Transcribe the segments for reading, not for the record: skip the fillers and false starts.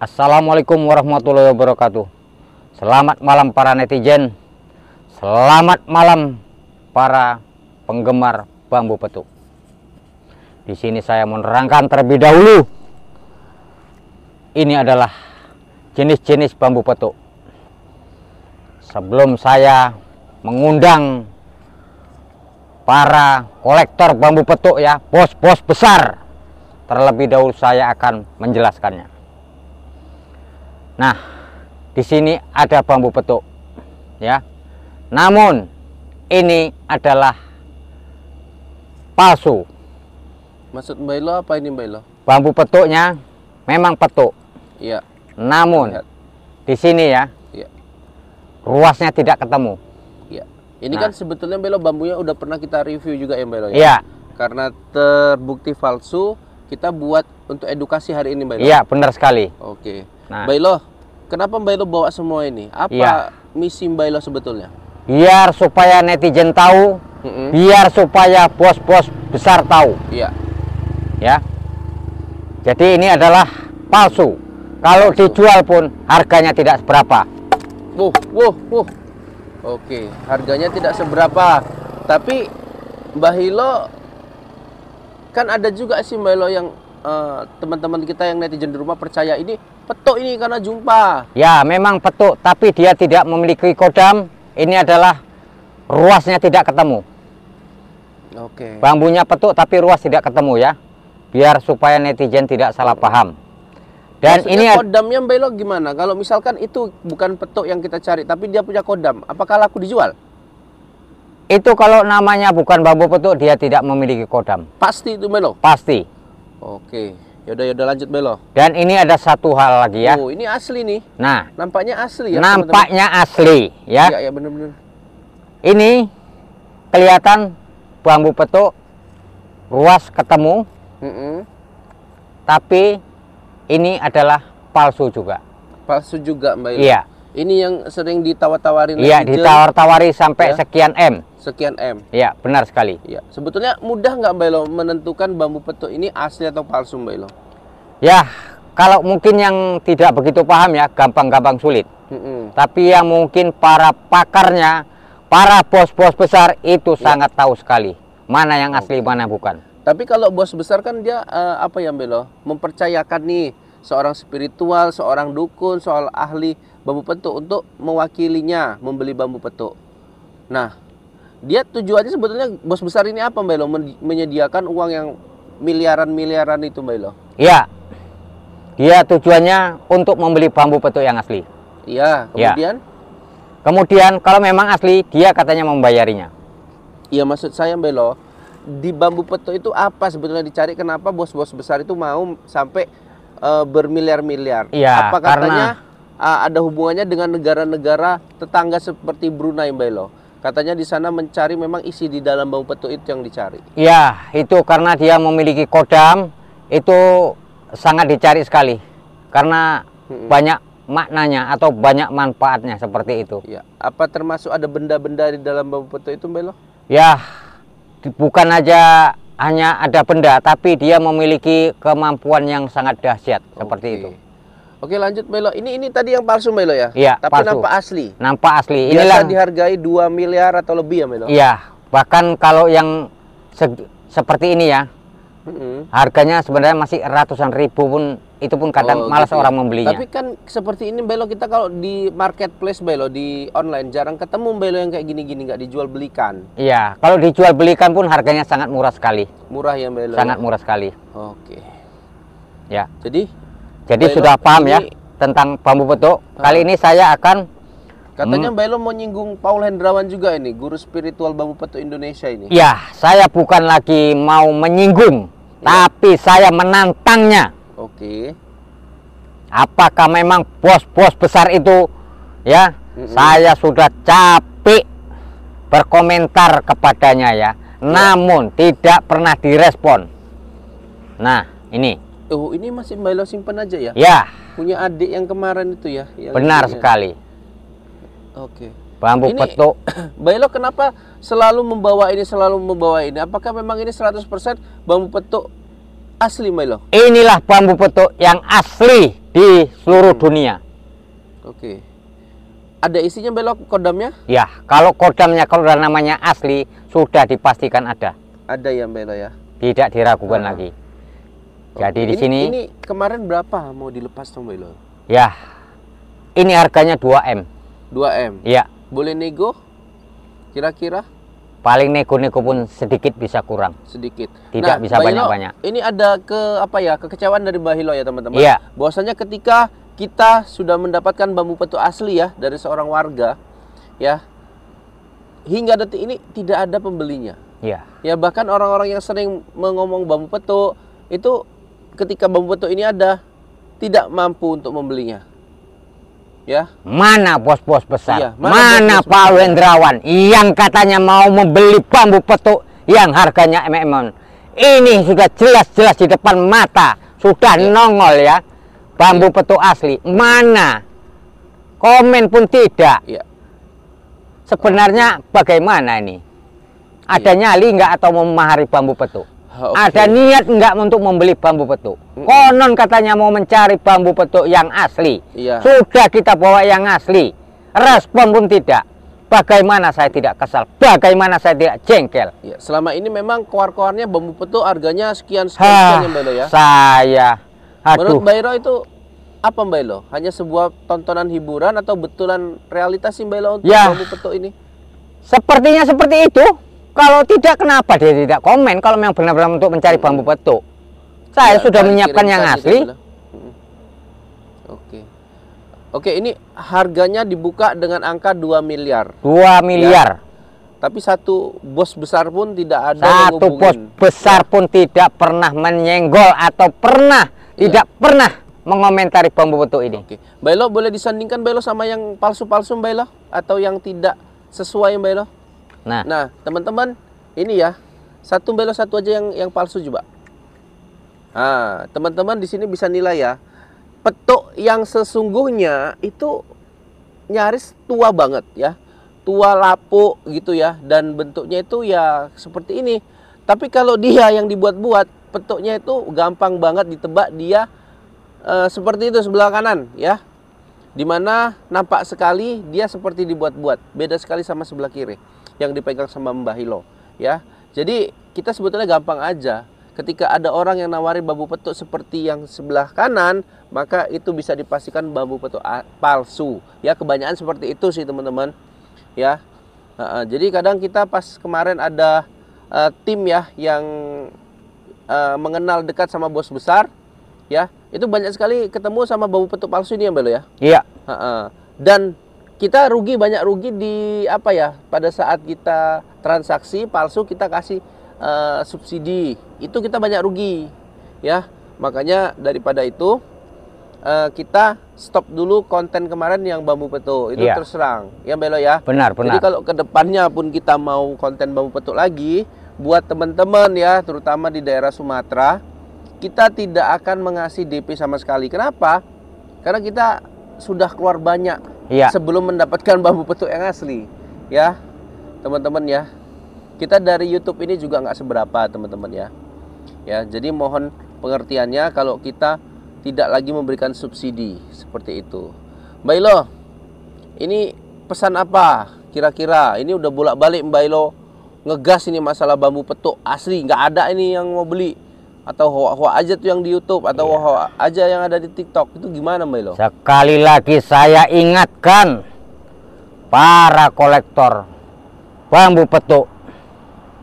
Assalamualaikum warahmatullahi wabarakatuh. Selamat malam para netizen. Selamat malam para penggemar bambu petuk. Di sini saya menerangkan terlebih dahulu. Ini adalah jenis-jenis bambu petuk. Sebelum saya mengundang para kolektor bambu petuk ya, bos-bos besar, terlebih dahulu saya akan menjelaskannya. Nah, di sini ada bambu petuk, ya. Namun ini adalah palsu. Maksud Mbak Ilo apa ini Mbak Ilo? Bambu petuknya memang petuk. Iya. Namun Lihat. di sini ya, Iya. ruasnya tidak ketemu. Iya. Ini Nah. kan sebetulnya Mbak Ilo bambunya udah pernah kita review juga ya Mbak Ilo ya. Iya, Karena terbukti palsu, kita buat untuk edukasi hari ini Mbak Ilo. iya benar sekali. Oke. Nah. Mbak Ilo, kenapa Mbak Ilo bawa semua ini? Apa Iya. misi Mbak Ilo sebetulnya? Biar supaya netizen tahu, biar supaya bos-bos besar tahu, Iya. ya. Jadi ini adalah palsu. Kalau dijual pun harganya tidak seberapa. Oke, harganya tidak seberapa. Tapi Mbak Ilo kan ada juga sih Mbak Ilo yang teman-teman kita yang netizen di rumah percaya ini petuk ini karena jumpa. Ya, memang petuk, tapi dia tidak memiliki kodam. Ini adalah ruasnya tidak ketemu. Oke. Bambunya petuk tapi ruas tidak ketemu ya. Biar supaya netizen tidak salah paham. Dan Maksudnya ini kodamnya Mbak Ilo gimana? Kalau misalkan itu bukan petuk yang kita cari, tapi dia punya kodam, apakah laku dijual? itu kalau namanya bukan bambu petuk dia tidak memiliki kodam. Pasti itu Mbak Ilo? Pasti. Oke. Yaudah lanjut Mbak Ilo. Dan ini ada satu hal lagi ya. Oh, ini asli nih. Nah, Nampaknya asli ya. nampaknya asli ya. Iya, bener-bener. Ini kelihatan bambu petuk ruas ketemu, tapi ini adalah palsu juga. Palsu juga Mbak Ilo. Iya. Ini yang sering ditawar-tawarin Iya, netizen, ditawar-tawari sampai ya. sekian M. sekian M. Iya, benar sekali. Iya. Sebetulnya mudah nggak Mbak Ilo menentukan bambu petuk ini asli atau palsu Mbak Ilo? Ya, kalau mungkin yang tidak begitu paham ya, gampang-gampang sulit. Tapi yang mungkin para pakarnya, para bos-bos besar itu sangat tahu sekali mana yang asli, mana bukan. Tapi kalau bos besar kan dia apa ya Mbak Ilo? Mempercayakan nih seorang spiritual, seorang dukun, soal ahli bambu petuk untuk mewakilinya membeli bambu petuk. Nah, dia tujuannya sebetulnya bos besar ini apa Mbak Ilo? Menyediakan uang yang miliaran itu Mbak Ilo? Iya, dia tujuannya untuk membeli bambu petuk yang asli. Iya, kemudian? Kemudian kalau memang asli, dia katanya membayarinya. Iya, maksud saya Mbak Ilo, di bambu petuk itu apa sebetulnya dicari? Kenapa bos-bos besar itu mau sampai bermiliar-miliar? Iya, apa katanya ada hubungannya dengan negara-negara tetangga seperti Brunei Mbak Ilo? Katanya di sana mencari memang isi di dalam bambu petuk itu yang dicari. Iya, itu karena dia memiliki kodam, itu sangat dicari sekali. Karena banyak maknanya atau banyak manfaatnya seperti itu. Ya, apa termasuk ada benda-benda di dalam bambu petuk itu Mbak Ilo? Ya, bukan aja hanya ada benda, tapi dia memiliki kemampuan yang sangat dahsyat seperti itu. Oke, lanjut Mbak Ilo. Ini tadi yang palsu Mbak Ilo ya? Iya, tapi palsu. nampak asli. Nampak asli. Biasa Inilah dihargai 2 miliar atau lebih ya Mbak Ilo? iya, bahkan kalau yang seperti ini ya, harganya sebenarnya masih ratusan ribu pun, itu pun kadang malas gitu ya. orang membelinya. Tapi kan seperti ini Mbak Ilo, kita kalau di marketplace Mbak Ilo, di online jarang ketemu Mbak Ilo yang kayak gini-gini nggak dijual belikan. Iya, kalau dijual belikan pun harganya sangat murah sekali. Murah ya Mbak Ilo? Sangat murah sekali. Oke. Ya. Jadi Jadi Mbak sudah Ilo, paham ini ya tentang bambu petuk. Kali ini saya akan katanya Mbak Ilo mau nyinggung Paul Hendrawan juga ini, guru spiritual bambu petuk Indonesia ini. ya, saya bukan lagi mau menyinggung, tapi saya menantangnya. Oke. Apakah memang bos-bos besar itu ya? Saya sudah capek berkomentar kepadanya ya. Namun tidak pernah direspon. Nah, ini. Oh, ini masih Mbak Ilo simpen aja ya? Ya, Punya adik yang kemarin itu ya? Yang benar ininya. sekali. Oke. Bambu Ini, petuk. Mbak Ilo kenapa selalu membawa ini? Apakah memang ini 100% bambu petuk Asli Mbelo. Inilah bambu petuk yang asli di seluruh dunia. Oke. Ada isinya Mbelo kodamnya? Ya, kalau kodamnya, kalau udah namanya asli, sudah dipastikan ada. Ada ya Mbelo ya. Tidak diragukan lagi. Jadi di sini ini kemarin berapa mau dilepas tuh Mbelo? ya, ini harganya 2M. 2M. Ya, Boleh nego? Kira-kira? paling nego-nego pun sedikit bisa kurang. Sedikit. Tidak bisa Mbak Hilo, banyak-banyak. Ini ada kekecewaan dari Mbak Hilo ya teman-teman. Iya. Bahwasanya ketika kita sudah mendapatkan bambu petuk asli ya dari seorang warga, ya, hingga detik ini tidak ada pembelinya. Ya, Ya bahkan orang-orang yang sering mengomong bambu petuk itu ketika bambu petuk ini ada tidak mampu untuk membelinya. Ya. mana bos-bos besar? Iya, mana bos-bos Pak Wendrawan yang katanya mau membeli bambu petuk yang harganya MM? Ini sudah jelas-jelas di depan mata, sudah nongol ya. Bambu petuk asli. Mana? Komen pun tidak. Iya. Sebenarnya bagaimana ini? Ada nyali nggak atau memahari bambu petuk? Oke. Ada niat nggak untuk membeli bambu petuk? Konon katanya mau mencari bambu petuk yang asli. Iya. Sudah kita bawa yang asli. Respon pun tidak. Bagaimana saya tidak kesal? Bagaimana saya tidak jengkel? Ya, selama ini memang keluar-keluarnya bambu petuk harganya sekian-sekian ya Mbak Elo ya. Saya. Menurut Aduh. Mbak Elo itu apa Mbak Elo? Hanya sebuah tontonan hiburan atau betulan realitas sih Mbak Elo untuk Ya. bambu petuk ini? Sepertinya seperti itu. Kalau tidak, kenapa dia tidak komen? Kalau memang benar-benar untuk mencari bambu petuk. Saya Ya, sudah cari menyiapkan yang kirimkan asli. gitu, Mbak Elo. Oke. Oke, ini harganya dibuka dengan angka 2 miliar. 2 miliar. Tapi satu bos besar pun tidak ada yang Satu bos ngubungin. besar pun tidak pernah menyenggol atau pernah tidak pernah mengomentari bambu petuk ini. Oke. Mbak Elo boleh disandingkan Mbak Elo sama yang palsu-palsu Mbak Elo? Atau yang tidak sesuai Mbak Elo? Nah, teman-teman, ini ya. Satu Mbak Elo, satu aja yang palsu coba. Nah, teman-teman di sini bisa nilai ya. Petuk yang sesungguhnya itu nyaris tua banget ya. Tua lapuk gitu ya, dan bentuknya itu ya seperti ini. Tapi kalau dia yang dibuat-buat, petuknya itu gampang banget ditebak. Dia seperti itu sebelah kanan ya. Dimana nampak sekali dia seperti dibuat-buat. Beda sekali sama sebelah kiri yang dipegang sama Mbah Hilo ya. Jadi kita sebetulnya gampang aja. Ketika ada orang yang nawari bambu petuk seperti yang sebelah kanan, maka itu bisa dipastikan bambu petuk palsu ya. Kebanyakan seperti itu sih teman-teman ya. Jadi kadang kita pas kemarin ada tim ya yang mengenal dekat sama bos besar ya, itu banyak sekali ketemu sama bambu petuk palsu ini ya Mbak Lo ya. Iya. Dan kita banyak rugi di apa ya, pada saat kita transaksi palsu kita kasih subsidi, itu kita banyak rugi ya. Makanya daripada itu kita stop dulu konten kemarin yang bambu petuk itu. Iya. Terus terang ya Mbak Elo ya. Benar. Jadi kalau kedepannya pun kita mau konten bambu petuk lagi, buat teman-teman ya, terutama di daerah Sumatera, kita tidak akan mengasih DP sama sekali. Kenapa? Karena kita sudah keluar banyak sebelum mendapatkan bambu petuk yang asli ya teman-teman ya. Kita dari YouTube ini juga nggak seberapa teman-teman ya. Ya, jadi mohon pengertiannya kalau kita tidak lagi memberikan subsidi seperti itu. Mbak Ilo, ini pesan apa kira-kira? Ini udah bolak-balik Mbak Ilo ngegas ini masalah bambu petuk asli, nggak ada ini yang mau beli, atau hoa-hoa aja tuh yang di YouTube, atau hoa aja yang ada di TikTok, itu gimana Mbak Ilo? Sekali lagi saya ingatkan para kolektor bambu petuk,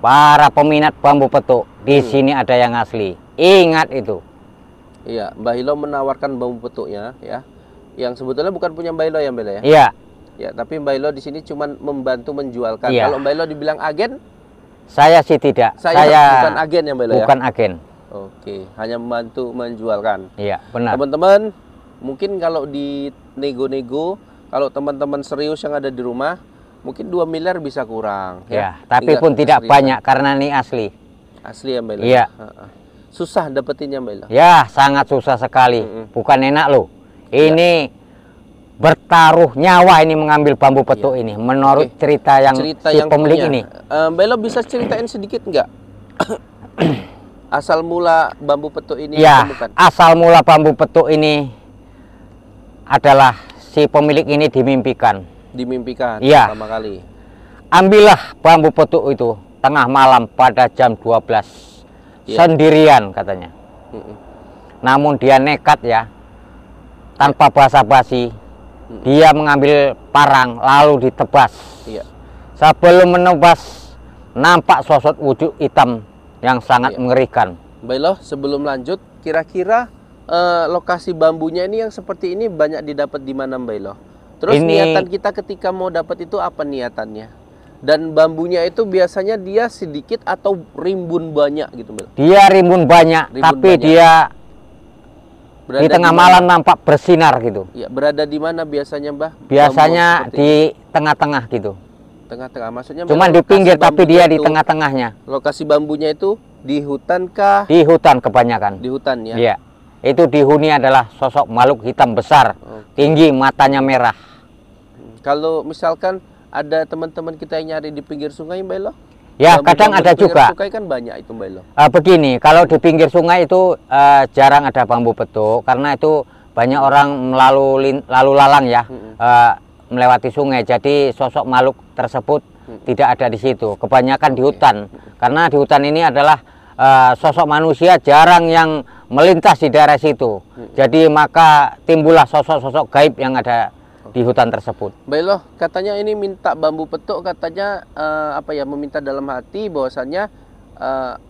para peminat bambu petuk, di sini ada yang asli. Ingat itu. Iya, Mbak Hilo menawarkan bambu petuknya ya, yang sebetulnya bukan punya Mbak Hilo ya Mbak Hilo ya. Iya. Ya, tapi Mbak Hilo di sini cuma membantu menjualkan. Iya. Kalau Mbak Hilo dibilang agen, Saya sih tidak. saya bukan agen ya Mbak Hilo ya. Bukan agen. Oke, hanya membantu menjualkan. Iya, benar. Teman-teman, mungkin kalau di nego-nego, kalau teman-teman serius yang ada di rumah, mungkin 2 miliar bisa kurang Ya, tapi pun tidak banyak karena ini asli. Asli ya Mbak Hilo. Iya. Susah dapetinnya Mbak Hilo. Ya, sangat susah sekali. Bukan enak loh. Ini bertaruh nyawa ini mengambil bambu petuk ini. Menurut cerita yang si pemilik punya. ini. Mbak Hilo bisa ceritain sedikit nggak? Asal mula bambu petuk ini Ya, ditemukan. asal mula bambu petuk ini adalah si pemilik ini dimimpikan. Dimimpikan Iya. pertama kali. Ambillah bambu petuk itu tengah malam pada jam 12 Iya. sendirian katanya. Mm-mm. Namun dia nekat ya, tanpa basa-basi, dia mengambil parang lalu ditebas. Iya. Sebelum menebas, nampak sosok wujud hitam yang sangat Iya. mengerikan. Baiklah, sebelum lanjut, kira-kira lokasi bambunya ini yang seperti ini banyak didapat di mana, Bailo? Terus Ini- niatan kita ketika mau dapat itu apa niatannya? Dan bambunya itu biasanya dia sedikit atau rimbun banyak gitu, Bailo? Dia rimbun banyak, Rimbun tapi banyak. dia Berada di tengah mana? malam nampak bersinar gitu. Ya, berada di mana biasanya, Mbah? Biasanya Bambu seperti di tengah-tengah gitu. tengah-tengah. Maksudnya Cuman memang di pinggir, lokasi tapi bambunya dia di itu- tengah-tengahnya. Lokasi bambunya itu di hutan kah? Di hutan kebanyakan. Di hutan ya. Iya. Itu dihuni adalah sosok makhluk hitam besar, Oke. tinggi, matanya merah. Kalau misalkan ada teman-teman kita yang nyari di pinggir sungai, Mbak Elo? Ya, Bambu-bambu kadang di ada pinggir juga. sungai kan banyak itu, Mbak Elo. Begini, kalau di pinggir sungai itu jarang ada bambu petuk karena itu banyak orang lalu lalang ya, melewati sungai. Jadi sosok makhluk tersebut tidak ada di situ. Kebanyakan di hutan, karena di hutan ini adalah sosok manusia jarang yang melintas di daerah situ. Jadi maka timbullah sosok-sosok gaib yang ada di hutan tersebut. Mbak Elo, katanya ini minta bambu petuk, katanya meminta dalam hati bahwasannya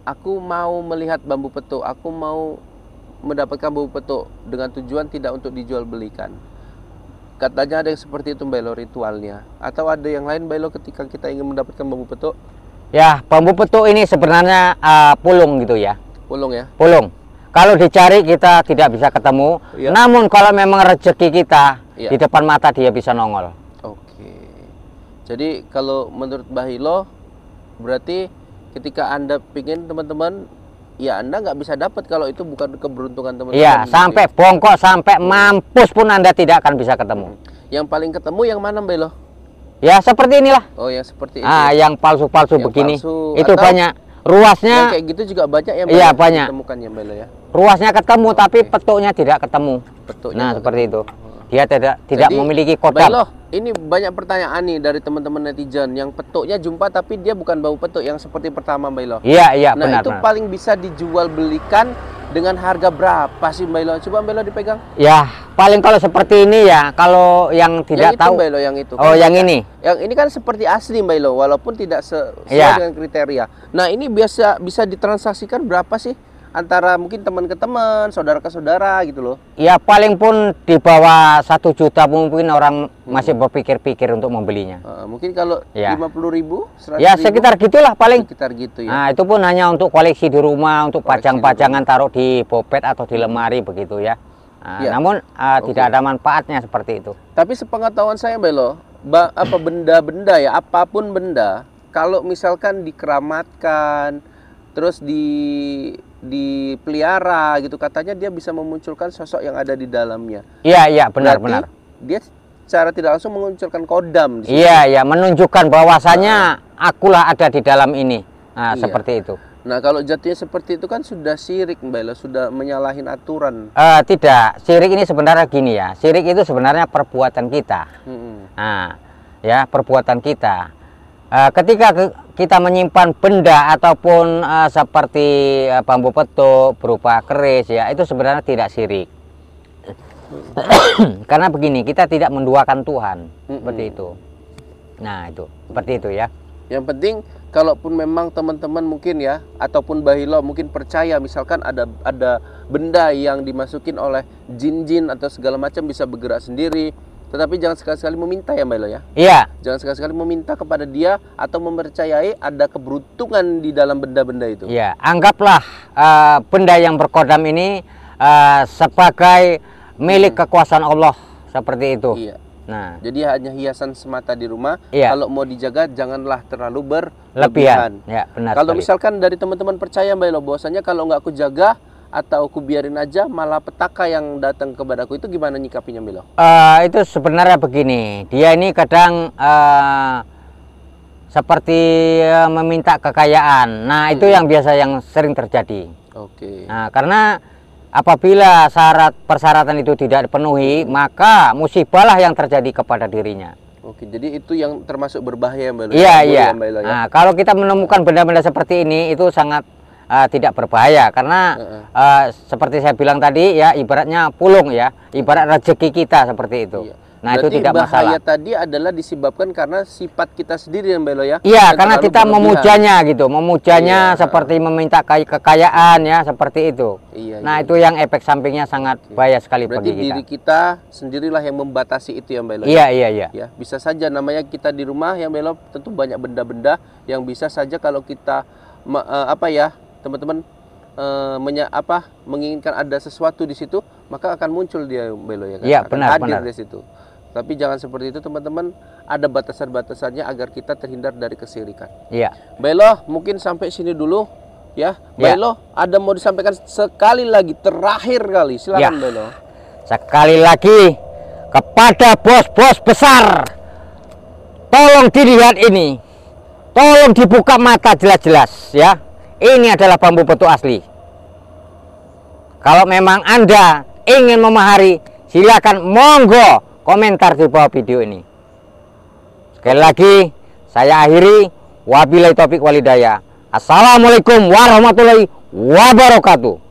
aku mau melihat bambu petuk, aku mau mendapatkan bambu petuk dengan tujuan tidak untuk dijual belikan. Katanya ada yang seperti itu, Mbak Elo, ritualnya. Atau ada yang lain, Mbak Elo, ketika kita ingin mendapatkan bambu petuk? Ya, bambu petuk ini sebenarnya pulung gitu ya. Pulung ya. Pulung. Kalau dicari kita tidak bisa ketemu. Iya. Namun kalau memang rezeki kita Iya. di depan mata dia bisa nongol. Oke. Jadi kalau menurut Bahilo, berarti ketika Anda pingin teman-teman, ya Anda nggak bisa dapat kalau itu bukan keberuntungan teman-teman. Iya, gitu sampai ya. bongkok, sampai mampus pun Anda tidak akan bisa ketemu. Yang paling ketemu yang mana, Bahilo? Ya seperti inilah. Oh, yang seperti itu. Yang palsu-palsu Yang begini. palsu. Itu Atau banyak. Yang Ruasnya, kayak gitu juga banyak ya, Iya, banyak. ditemukannya, Bahilo ya. ruasnya ketemu, Oke. tapi petuknya tidak ketemu. Petuknya Nah, nggak seperti ketemu. itu. Dia tidak Jadi, memiliki kodam. Bahilo, ini banyak pertanyaan nih dari teman-teman netizen. Yang petuknya jumpa tapi dia bukan bau petuk yang seperti pertama, Bahilo. Iya, iya, Nah, benar. itu benar. paling bisa dijual belikan dengan harga berapa sih, Mbak Ilo? Coba Mbak Ilo dipegang. Ya, paling kalau seperti ini ya, kalau yang tidak Yang itu, tahu. Mbak Ilo, yang itu. Oh, Kan yang banyak. ini. Yang ini kan seperti asli, Mbak Ilo, walaupun tidak sesuai Iya. dengan kriteria. Nah, ini bisa ditransaksikan berapa sih? Antara mungkin teman ke teman, saudara ke saudara gitu loh. Ya paling pun di bawah 1 juta mungkin orang masih berpikir-pikir untuk membelinya. Mungkin kalau Ya. 50.000, 100.000. Ya sekitar gitulah paling. Sekitar gitu ya. Nah itu pun hanya untuk koleksi di rumah, untuk Koleksi pajang-pajangan taruh di bopet atau di lemari begitu ya. Ya. Namun tidak ada manfaatnya seperti itu. Tapi sepengetahuan saya, Mbak Ilo, benda-benda ya, apapun benda, kalau misalkan dikeramatkan, terus dipelihara gitu, katanya dia bisa memunculkan sosok yang ada di dalamnya. Iya iya benar-benar. Berarti dia secara tidak langsung memunculkan kodam di situ. Iya iya menunjukkan bahwasannya akulah ada di dalam ini. Nah Iya. seperti itu. Nah, kalau jatuhnya seperti itu kan sudah syirik, Mbak Ilo, sudah menyalahin aturan. Tidak, syirik ini sebenarnya gini ya. Syirik itu sebenarnya perbuatan kita. Nah, ya perbuatan kita. Ketika kita menyimpan benda ataupun seperti bambu petuk berupa keris ya, itu sebenarnya tidak syirik. Karena begini, kita tidak menduakan Tuhan seperti itu. Nah, itu seperti itu ya. Yang penting kalaupun memang teman-teman mungkin ya, ataupun Bahilo mungkin percaya misalkan ada benda yang dimasukin oleh jin-jin atau segala macam bisa bergerak sendiri, tetapi jangan sekali-sekali meminta ya, Mbak Ilo ya. Iya. Jangan sekali-sekali meminta kepada dia atau mempercayai ada keberuntungan di dalam benda-benda itu. Iya, anggaplah benda yang berkodam ini sebagai milik kekuasaan Allah seperti itu. Iya. Nah, Jadi hanya hiasan semata di rumah. Iya. Kalau mau dijaga janganlah terlalu lebihan. berlebihan. Ya, benar. Kalau sekali. misalkan dari teman-teman percaya, Mbak Ilo, bahwasanya kalau nggak aku jaga atau aku biarin aja malah petaka yang datang kepadaku, itu gimana nyikapinya, Mbak Ilo? Itu sebenarnya begini, dia ini kadang seperti meminta kekayaan. Nah, itu yang biasa yang sering terjadi. Oke. Nah, karena apabila persyaratan itu tidak dipenuhi, maka musibahlah yang terjadi kepada dirinya. Oke, jadi itu yang termasuk berbahaya Mbak Elo. Iya, Boleh iya. ya, Mbak Elo, ya? Nah, kalau kita menemukan benda-benda seperti ini itu sangat tidak berbahaya karena seperti saya bilang tadi ya, ibaratnya pulung ya, ibarat rezeki kita seperti itu. Iya. Nah, Berarti itu tidak bahaya masalah. tadi adalah disebabkan karena sifat kita sendiri ya Mbak Elo ya. Iya, yang karena terlalu kita berlebihan. memujanya gitu, memujanya Iya. seperti meminta kekayaan ya, seperti itu. Iya, Nah, iya. itu yang efek sampingnya sangat bahaya sekali Berarti bagi kita. diri kita sendirilah yang membatasi itu ya Mbak Elo. Iya, iya, iya. Ya, bisa saja namanya kita di rumah yang Mbak Elo, tentu banyak benda-benda yang bisa saja kalau kita teman-teman menginginkan ada sesuatu di situ, maka akan muncul dia Mbak Elo ya kan. Iya, Akan benar, hadir benar. di situ. Tapi jangan seperti itu teman-teman, ada batasan-batasannya agar kita terhindar dari kesirikan. Iya. Mbak Elo, mungkin sampai sini dulu ya. Mbak Ya. Elo, ada mau disampaikan sekali lagi, terakhir kali, silakan Ya. Mbak Elo. Sekali lagi kepada bos-bos besar, tolong dilihat ini, tolong dibuka mata jelas-jelas ya. Ini adalah bambu petuk asli. Kalau memang Anda ingin memahari, silakan monggo komentar di bawah video ini. Sekali lagi saya akhiri, wabillahi taufik walhidayah. Assalamualaikum warahmatullahi wabarakatuh.